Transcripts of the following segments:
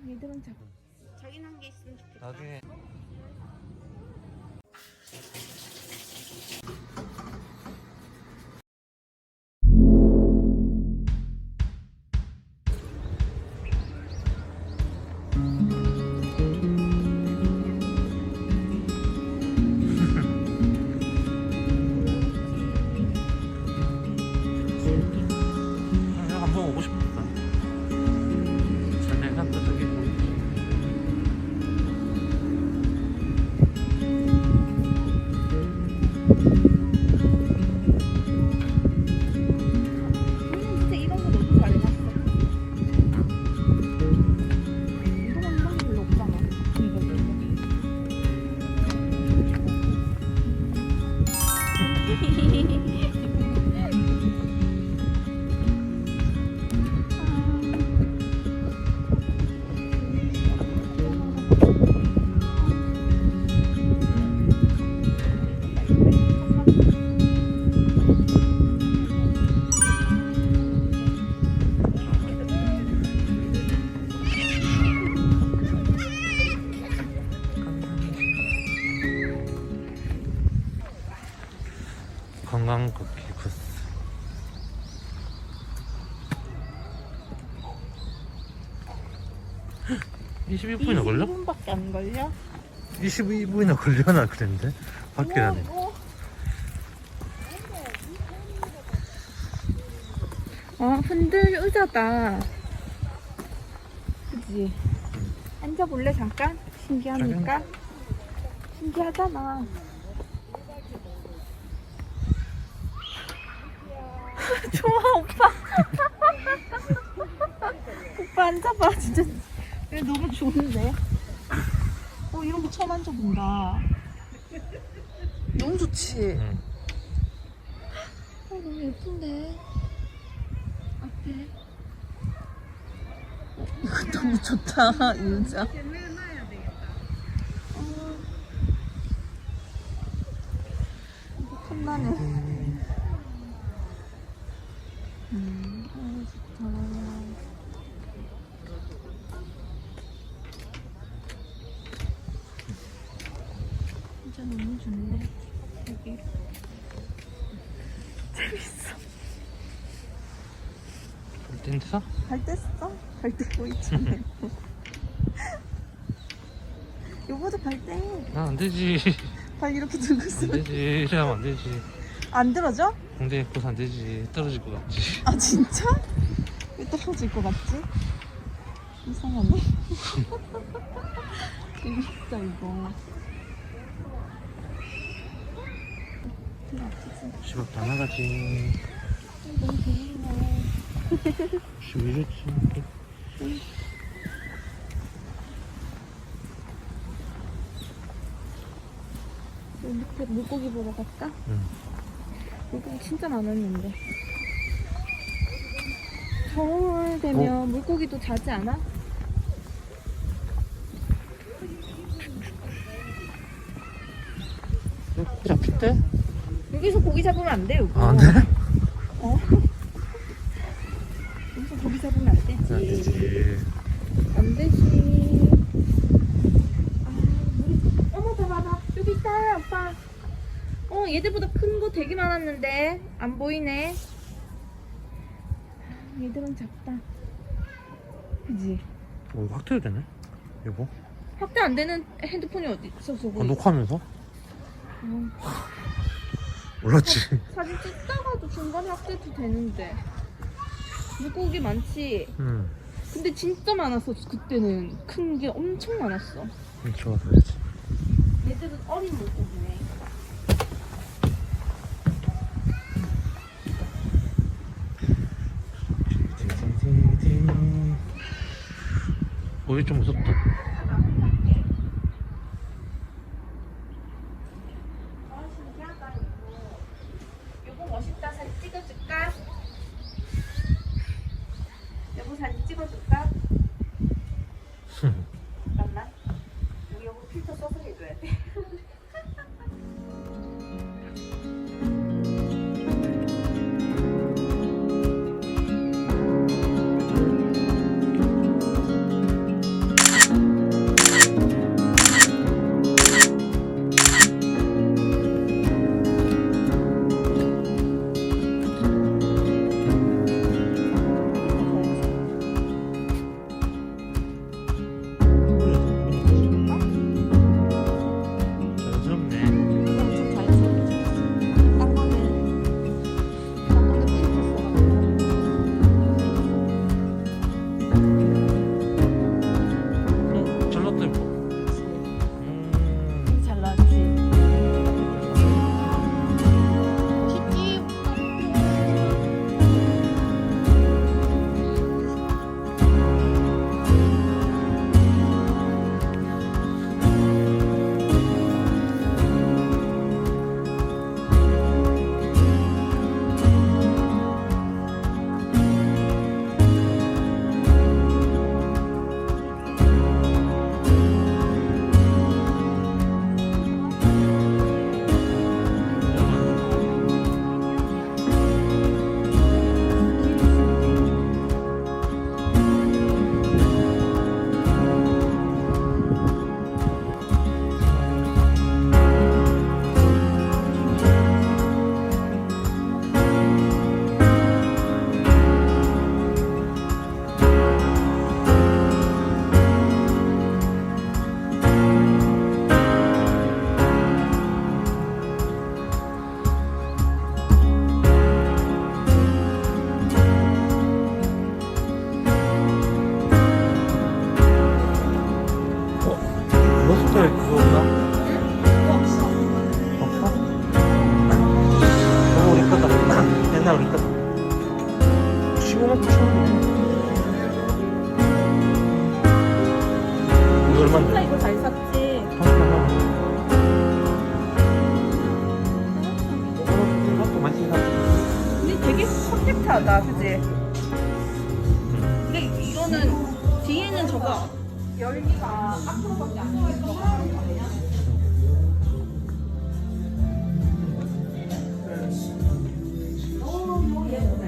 얘들은 자기는 한 게 있으면 좋겠다. 나중에 한번 오고 싶었다. 전쟁산도 저기 보이지. 진짜 이런 거 너무 잘 해놨어. 이거만 이런 거 별로 없잖아. 관광 걷기 코스. 22분이나 걸려? 22분밖에 안 걸려? 22분이나 걸려나 그랬는데 밖이라네. 흔들 의자다. 그치? 앉아볼래 잠깐? 신기하니까? 신기하잖아. 좋아 오빠. 오빠 앉아봐. 진짜 너무 좋은데. 이런 거 처음 앉아본다. 너무 좋지? 응. 너무 예쁜데 앞에. 이거 너무 좋다. 이 의자. 이거 탐나네. 좋다. 진짜 너무 좋네. 여기 재밌어. 볼 땐다? 발 뗐어? 발 떼고 있잖아. 요거도 발 떼. 안 되지. 발 이렇게 들고 안 있으면 되지. 이래 하면 안 되지. 안 들어져? 근데 그거 안 되지. 떨어질 것 같지. 아 진짜? 왜 떨어질 것 같지? 이상하네. 재밌다 이거. 되게 아프지? 10억 다 나가지. 너무 재밌네. 10이 좋지. 여기 밑에 물고기 보러 갈까? 응. 물고기 진짜 많았는데. 겨울 되면 물고기도 자지 않아? 잡힐 때? 여기서 고기 잡으면 안 돼, 여기. 안 돼? 여기서 고기 잡으면 안 되지. 안 되지. 안 되지. 물이... 어머, 봐봐. 여기 있다, 오빠. 얘들보다 큰 거 되게 많았는데. 안 보이네. 얘들은 작다. 그지? 확대도 되네? 여보? 확대 안 되는 핸드폰이 어디 있어서. 녹화하면서? 몰랐지. 사진 찍다가도 중간에 확대도 되는데. 물고기 많지? 응. 근데 진짜 많았어. 그때는 큰 게 엄청 많았어. 좋아서 그렇지. 얘들은 어린 물고기네. 이게 좀 무섭다. 신기하다 이거. 여보 멋있다. 사진 찍어줄까? 여보 사진 찍어줄까? 잠깐만. 우리 여보 필터 써서 해줘야 돼. 15만 9천 원. 이거 진짜 얼마인데? 이거 잘 샀지. 이것도 많이 사. 근데 되게 컴팩트하다, 그지? 근데 이거는 뒤에는 저거 열기가 앞으로밖에 안 돼. 저거 하는 거 아니야? 너무 예쁘네.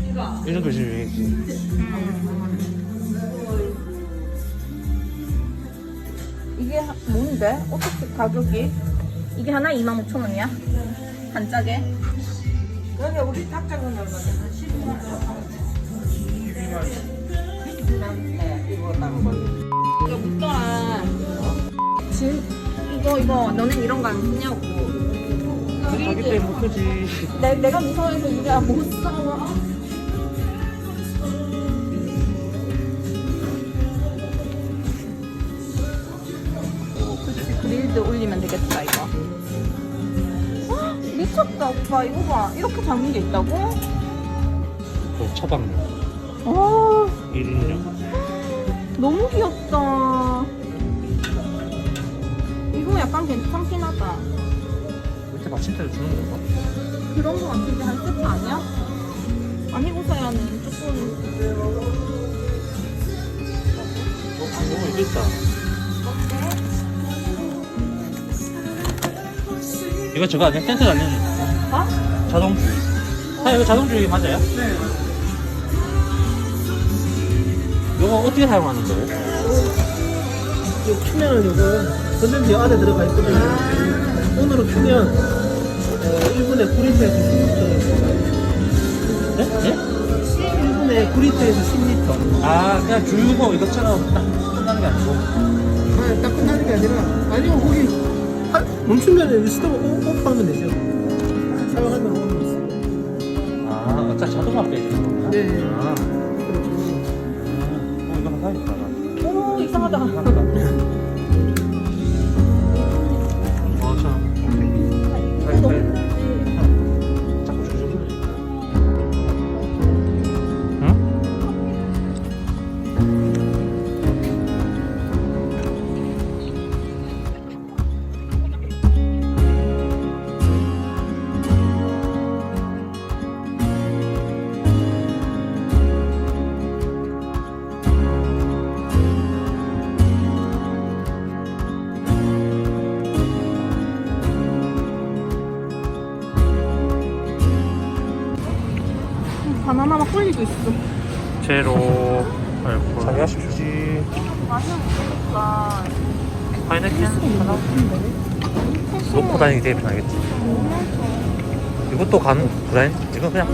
이거. 이 정도 지금 유행이지. 이게 뭔데? 어떻게 가격이? 이게 하나 25,000원이야? 한 짝에? 그러게 우리 닭장은 얼마나 12만 원. 12만 원. 이거 나온 거. 이거 묻더라. 이거 너넨 이런 거 안 쓰냐고. 자기 때문에 못 쓰지. 내가 무서워해서 이게 못 써. 그치, 그릴드 올리면 되겠다, 이거. 헉, 미쳤다, 오빠. 이거 봐. 이렇게 작은 게 있다고? 그 처방용. 아, 1인용. 너무 귀엽다. 이거 약간 괜찮긴 하다. 밑에 받침대를 주는 건가? 그런 거 같은데 한 세트 아니야? 아니고서야는 조금. 너무 이거 있다. 이거 저거 아니야? 텐트 달리는 거. 어? 자동주의. 아, 이거 자동주의 맞아요? 네. 이거 어떻게 사용하는 거예요? 이거 키면은 이거 건전지 안에 들어가 있거든요. 손으로 키면 1분에 9리터에서 10리터. 네? 네? 1분에 9리터에서 10리터. 아, 그냥 줄고 이것처럼 딱 끝나는 게 아니고. 아, 딱 끝나는 게 아니라 아니요 거기 멈추면 스톱 오프하면 되죠. 사용하면 오는 있어요. 아, 어차피 자동화 빼주는 거구나. 네. 아, 이거 하나 사야겠다. 오, 이상하다. 참. 이거 너무 예쁘지? 자꾸 주저주저. 응? 바나나 막걸리도 있어. 제로 알콜. 자기 하십시오. 많이 먹으니까. 파인애플 하나 놓고 다니기 되게 편하겠지. 이것도 간 브라인? 이거 그냥